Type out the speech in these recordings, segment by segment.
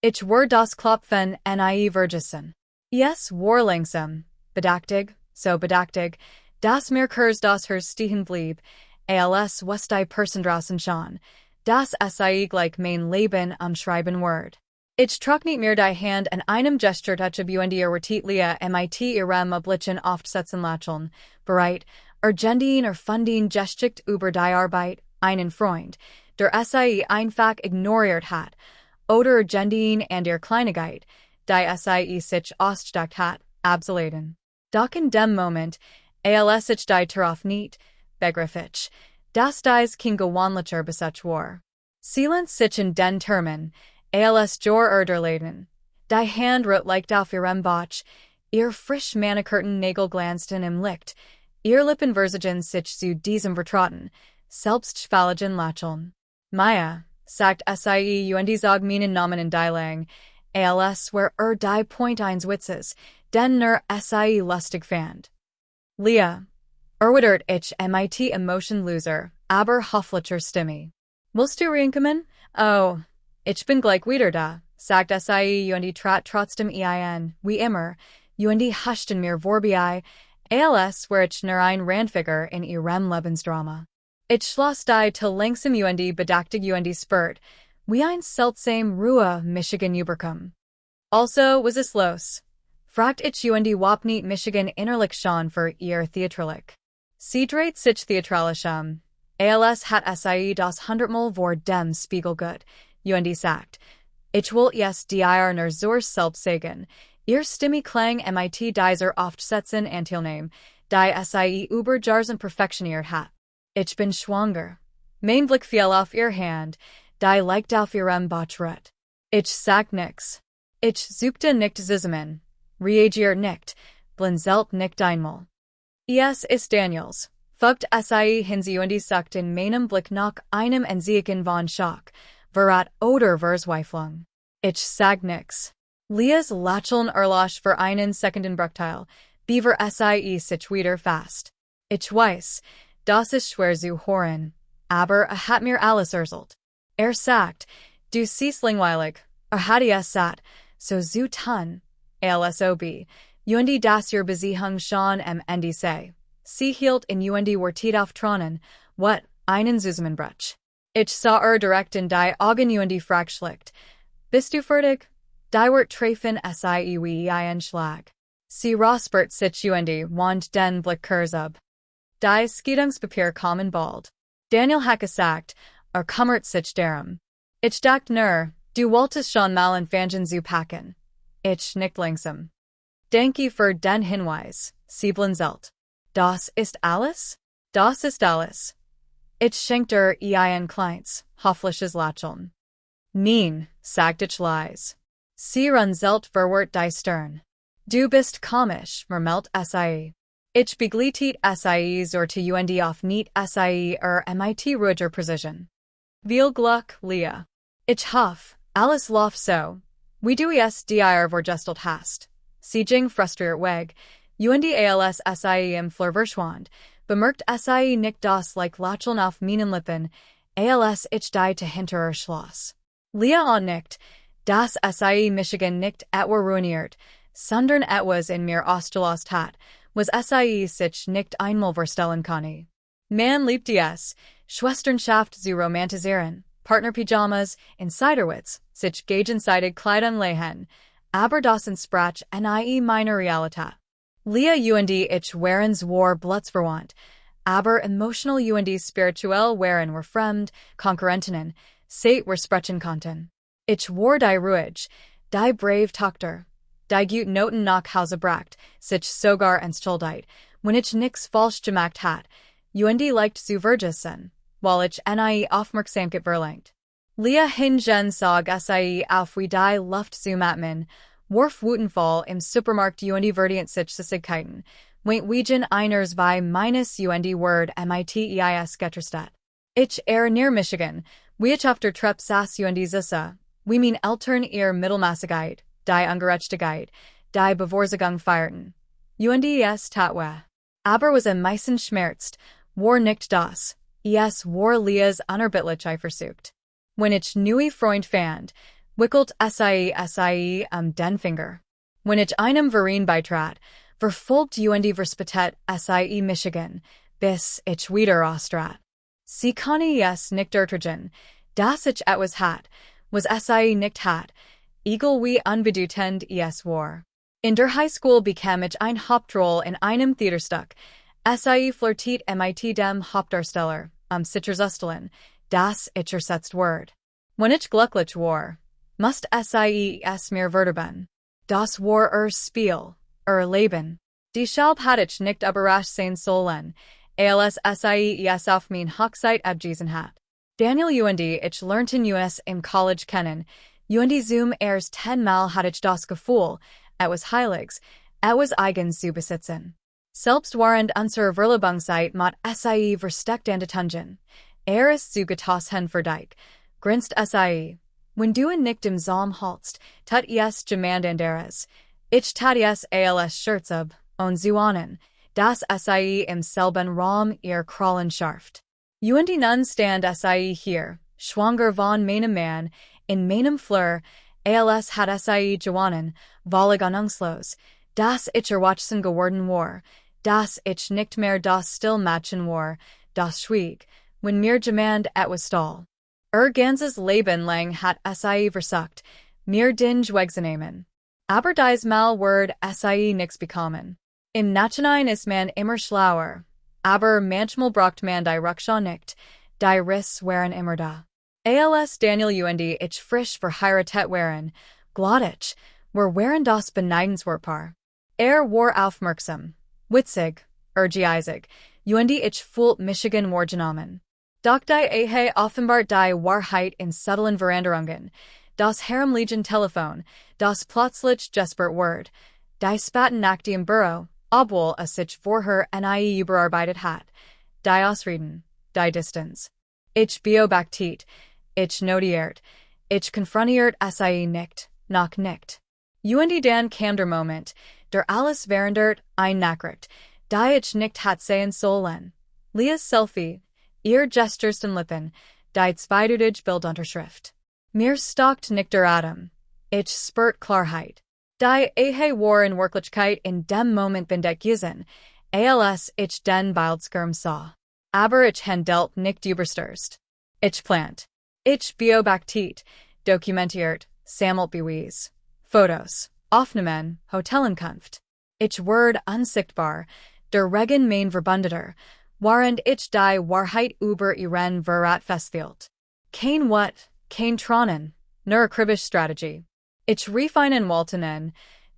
Ich war das Klopfen nie vergessen. Es war langsam, bedachtig, so bedachtig, das mir Kurs das Herz stehen blieb, als was die Person draußen schon, das sei gleich mein Leben am Schreiben word. Ich trug nicht mehr die Hand an einem Gesture touch wertitlia mit ihrem Oblitzen oftsetzen lacheln, bereit, Argentine funding Geschicht über die Arbeit, einen Freund, der sei einfach ignoriert hat, oder Argentine and ihr Kleinigkeit, die sei sich ausgesteckt hat, abzuladen. Doch in dem Moment, als ich die Tarauf nicht, begriff ich, dass dies kein gewöhnlicher Besatz war. Silence sich in den Termen, als Jor erderladen. Die Hand rot leicht auf ihrem Bauch, ihr frisch manikürten Nägel glänzten im Licht, ihr Lippen versagen sich zu diesem Vertrauten, selbstschwalligen Lacheln. Maya, sagt sie und sag meinen Namen in die Lang, als where die Point eins Witzes, den sei lustig fand. Leah, erwidert ich mit Emotion loser, aber hofflicher Stimme. Willst du reinkommen? Oh, ich bin gleich wieder da, sagt sie und trat trotzdem ein, wie immer, und huschten mir vorbei, als wär ich nur ein Randfigur in ihrem Lebensdrama. Ich schloss die till langsam und bedachtig und spurt, wie ein seltsam Ruhe Michigan überkommen. Also was es los? Fragt ich und wapni Michigan innerlich schon für ihr Theatralik. Sie dreht sich theatralisch als hat sie das 100-mal vor dem Spiegel gut, und sagt, ich will es dir nur zur selbst sagen, ihr Stimme klang mit dieser oftsetzen Antilname, die sie über Jarsen perfektioniert hat. Ich bin schwanger. Mein Blick fiel auf ihr Hand, die leicht auf ihrem Bauch ruht. Ich sag nix. Ich suchte nicht zusammen. Reagiert nicht, blinzelt nicht einmal. Es ist Daniels. Fugt sie hinsi und sagt in meinem Blick nach einem Entziehen von Schock, verrat oder Verzweiflung. Ich sag nix. Leahs Lacheln erlosch für einen Sekundenbruchteil, beaver sie sich wieder fast. Ich weiß, das ist schwer zu hören, aber hat mir alles erzählt. Sagt, du siehst langweilig, hat es satt, so zu tun, alsob, und das ihr Beziehung schon am Ende sei. Sie hielt in und wartet auf Tronen, what, einen Zusammenbruch. Ich sah direkt in die Augen und frag schlicht, bist du fertig? Die wird treffen sie wie ein Schlag. Sie rospert sich und wand den Blick kurzab. Die Scheidungspapier kommen bald. Daniel hat gesagt, kümmert sich darum. Ich dacht nur, du wolltest schon mal anfangen zu packen. Ich nickt langsam. Danke für den Hinweis, sie blinzelt. Das ist alles? Das ist alles. Ich schenkte ein kleines, hoffliches Lacheln. Nein, sagt ich leise. Sie runzelt verwirrt die Stirn. Du bist komisch, murmelt sie. Ich begleitet sie zu und auf nicht sie mit ruhiger Precision. Viel Glück, Leah. Ich hoff, alles läuft so. Wie du es dir vorgestellt hast. Sie ging frustriert weg, und als sie im Flur verschwand, bemerkt sie nicht das like Lacheln auf meinen Lippen, als ich die hinter ihr schloss. Leah nickt, dass sie Michigan nicht etwa ruiniert, sondern etwas in mir ausgelost hat, was sie sich nicht einmal vorstellen kann. Man liebt es, Schwesternschaft zu romantisieren, Partnerpyjamas, Insiderwitz, sich gegenseitig Kleidung lehen, aber das entsprach nie meiner Realität. Leah und ich waren zwar blutsverwandt, aber emotional und spirituell waren wir fremd, Konkurrentinnen, seit wir sprechen konnten. Ich war die ruhig, die brave Tochter, die gut Noten nach Hause bracht, sich sogar entschuldigt, wenn ich nix falsch gemacht hat, und leicht zu vergessen, weil ich nie Aufmerksamkeit verlangt. Leah hingen sag sie auf wie die Luft zu atmen, warf Wutenfall im Supermarkt und verdient sich Süßigkeiten, went wegen einers bei meines und Word miteis Getterstadt. Ich near Michigan, wie ich auf der Treppe saß und Süße, wie mein Eltern ihr Mittelmaßigkeit, die Ungerechtigkeit, die Bevorzugung feierten. Und es tat weh. Aber was am meisten schmerzt, war nicht das, es war Leahs unerbittliche Eifersucht. Wenn ich neue Freund fand, Wickelt sie den Finger. When ich einem Verein beitrat, verfolgt Universität sie Michigan, bis ich wieder austrat. Sie kann es nicht ertragen, dass ich etwas hat, was sie nicht hat, egal wie unbedeutend es war. In der Highschool bekam ich ein Hauptroll in einem Theaterstück. Sie flirtiert mit dem Hauptdarsteller, Sicherstellen, das ich ersetzt ward. Wenn ich glücklich war, must sie es mir verderben. Das war Spiel, Leben. Deshalb hatte ich nicht überrascht sein sollen, als sie es auf mein Hochzeit abgewiesen hat. Daniel ich lernten US im College kennen, zum erst 10 Mal hatte ich das Gefühl, etwas Heiliges, etwas Eigens zu besitzen. Selbst während unserer Verlobungszeit mat sie versteckt an Tungen. Ist zu getas hen verdijk, grinst sie. Wenn du nicht im Saum haltst, tut es jemand anderes. Ich tat es als Scherzab, und zuanen, dass sie im selben Raum ihr Krallen scharft. Nun stand sie hier, schwanger von meinem Mann, in meinem Fleur, als hat sie gewonnen, wallig ahnungslos, dass ich erwachsen geworden war, dass ich nicht mehr das Stillmatchen war, das schwieg, wenn mir jemand etwas stahl. Ganzes Leben lang hat sie versucht, mir den wegzunehmen. Aber dies Mal word sie nix bekommen. Im Nachhinein ist man immer schlauer, aber manchmal braucht man die Rückschau nicht, die Riss waren immer da. Als Daniel ich frisch verheiratet waren, glottig, waren das beneidenswert. War aufmerksam, witzig, geizig, ich fühlt Michigan war genommen. Doch die offenbart die Wahrheit in subtlen Veränderungen, das herumliegen Telefon, das plötzlich gespürt word, die Spaten nach dem Büro, obwohl es sich vorher nie überarbeitet hat, die Ausreden, die Distanz. Ich beobachtet, ich notiert, ich konfrontiert sie nicht, noch nicht. Dan kam der Moment, der alles verändert, ein Nachricht, die ich nicht hat sehen sollen. Leah's Selfie, ihr Gestersten Lippen, die zweideutige Bildunterschrift. Mir stockt nicht der Atem. Ich spürt Klarheit. Die war in Wirklichkeit in dem Moment bendet gewesen, als ich den Bildschirm sah. Aber ich handelt nicht überstürzt. Ich plant. Ich beobachtet, dokumentiert, sammelt Beweis. Fotos, Aufnahmen, Hotelankunft. Ich word unsichtbar, der Regen mein Verbündeter, während ich die Wahrheit über ihren Verrat festhielt. Kein What, kein Tronen, nur akribisch Strategie. Ich rief einen Waltenen,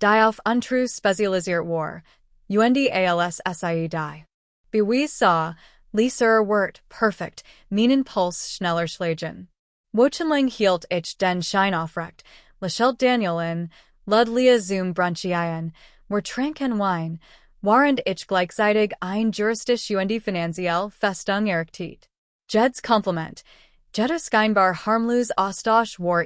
die auf Untruth spezialisiert war, als sie die. Beweis sah, lieser Wort, perfekt, meinen Puls schneller schlagen. Wochenlang hielt ich den Schein aufrecht, lächelt Daniel in, Ludlia zum Brunchien, wir tranken Wein, während ich gleichzeitig ein juristisch finanziell Festung errichtet. Jed's Kompliment, jedes scheinbar harmlos Austausch war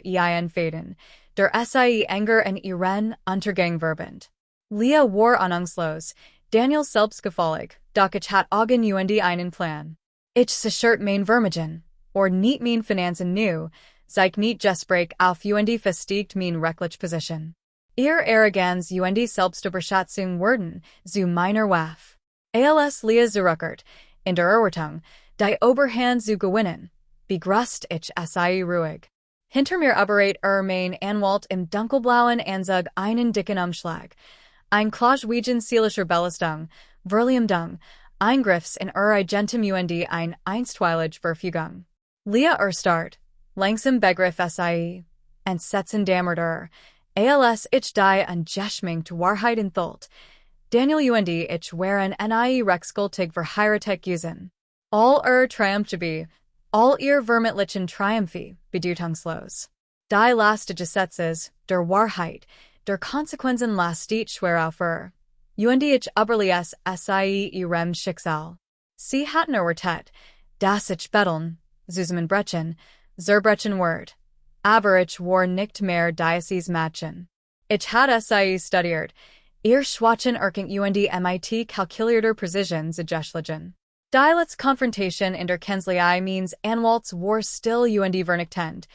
faden, der sie Anger in ihren Untergang verband. Leah war ahnungslos, Daniel selbstgefällig, doch ich hat augen einen Plan. Ich sichert mein Vermögen, or niet mein Finanzen nu, zeig niet gespräch auf festigt mein rechtlich Position. Ihr Arroganz Selbstüberschätzung werden, zu meiner Waff. Als Leah zurückert, in der Erwartung, die Oberhand zu gewinnen, begrüßt ich sie ruhig. Hinter mir überrät mein Anwalt im dunkelblauen Anzug einen dicken Umschlag. Ein Klagwegen seelischer Belastung, Verleumdung, Eingriffs in Agentum ein einstweilige Verfügung. Leah Start, langsam begriff sie, und setzen dammerter, als ich die Ungeschminkt Wahrheit enthüllt. Daniel ich waren rechtsgültig verheiratet gewesen. All Triumphe, all ihr vermittlichen Triumphe, bedeutungslos. Die lastige Gesetzes, der Wahrheit, der Konsequenzen lastet schwer auf ich überließ sie ihrem Schicksal. Sie hatten erwartet, dass ich betteln, zusammenbrechen, zerbrechen word. Aber ich war nicht mehr Diocese matchen. Ich hatte sie studiert, ihr schwachen mit calculator Precision zugeschlagen. Die letzte Konfrontation in der Kanzlei means Anwalts war still vernichtend,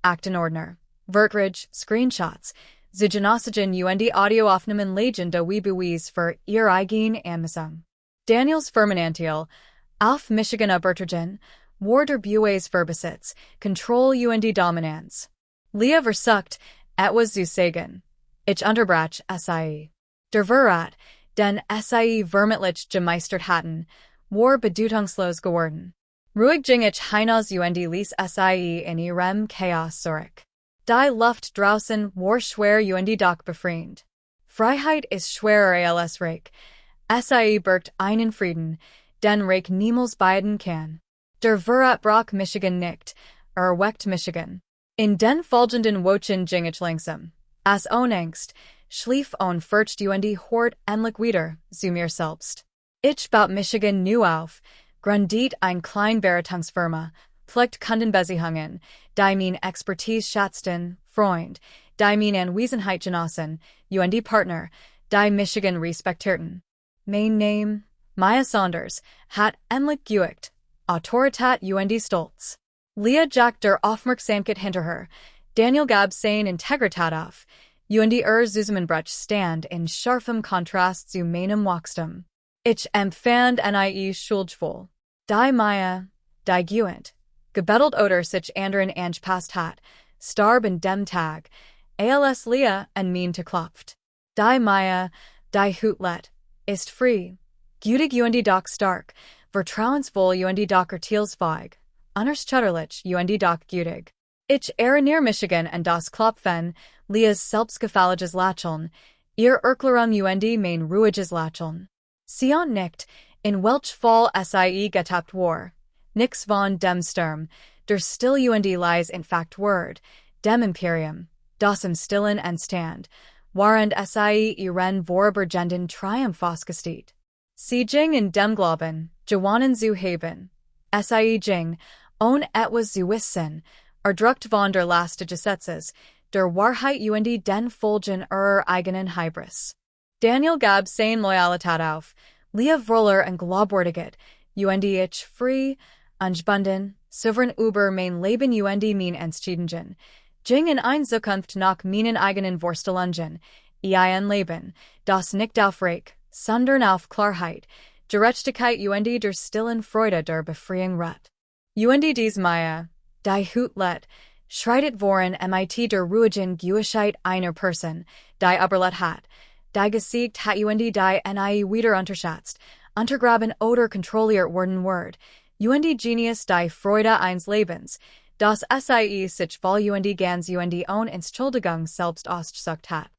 Aktenordner, Vertridge, screenshots. Zygenoxygen UND audio aufnahmen Legend der Webuis für ihr eigen Amazon. Daniels Firmenanteil, auf Michigan Bertrigen, War der Bues Verbesitz, Control UND Dominanz. Leah versucht, etwas zu sagen. Ich unterbrach SIE. Der Verrat, den SIE vermittlich gemeistert hatten, war bedeutungslos geworden. Ruhig ging ich hinaus UND ließ SIE in ihrem Chaos zurück. Die Luft draußen war schwer UND doch befreiend. Freiheit ist schwerer als Reich. SIE birgt einen Frieden, den Reich niemals beiden kann. Der Verrat brach Michigan nicht, weckt Michigan. In den folgenden Wochen ging ich langsam. As onangst, schlief on furcht UND hort endlich wieder, zu mir selbst. Ich baut Michigan nu auf, gründet ein Kleinberatungsfirma, pflegt Kundenbeziehungen, die mein Expertise schätzten, Freund, die mein Anwesenheit genossen, UND Partner, die Michigan respektierten. Mein Name, Maya Saunders, hat endlich geübt, Autorität UND Stolz. Leah Jack der Aufmerksamkeit hinter her, Daniel gab seine Integrität auf, UND Zusammenbruch stand in scharfem Kontrast zu meinem Wachstum. Ich empfand nie schuldvoll. Die Maya, die geübt, gebettelt oder sich anderen angepasst hat, starb in dem Tag, als Leah an mein geklopft. Die Maya, die Hutlet, ist frei, gütig UND doch stark, vertrauensvoll UND doch urteilsfähig, unerschütterlich UND doch gütig. Ich erinnere Michigan an das Klopfen, Leahs selbstgefälliges Lächeln, ihr Erklärung UND mein ruhiges Lächeln. Sie und nicht, in welch Fall SIE getappt war, nix von dem Sturm, der still UND lies in fact word, dem Imperium, das im Stillen entstand, warend SIE ihren vorübergehenden Triumph ausgesteht. Sie ging in dem Glauben, Jowanen zu haben, SIE ging, ohne etwas zu wissen, erdrückt von der Last des Gesetzes, der Wahrheit UND den Folgen eigenen Hybris. Daniel gab seine Loyalität auf, Leah Vroller und glaubwürdiget, UND ich frei, angebunden, souverän über mein Leben UND mein Entschieden, ging in ein Zukunft nach meinen eigenen Vorstellungen, ein Leben, das nicht auf Reich, sondern auf Klarheit, Gerechtigkeit UND der stillen Freude der Befreiung ruht. UND dies Maya, die Hutlet, schreitet voran MIT der ruhigen Gewissheit einer Person, die Überlet hat, die gesiegt hat UND die NIE wieder unterschätzt, untergraben oder kontrolliert worden word, UND Genius die Freude eines Lebens, das SIE sich voll UND ganz UND own Entschuldigung selbst ausgesucht hat.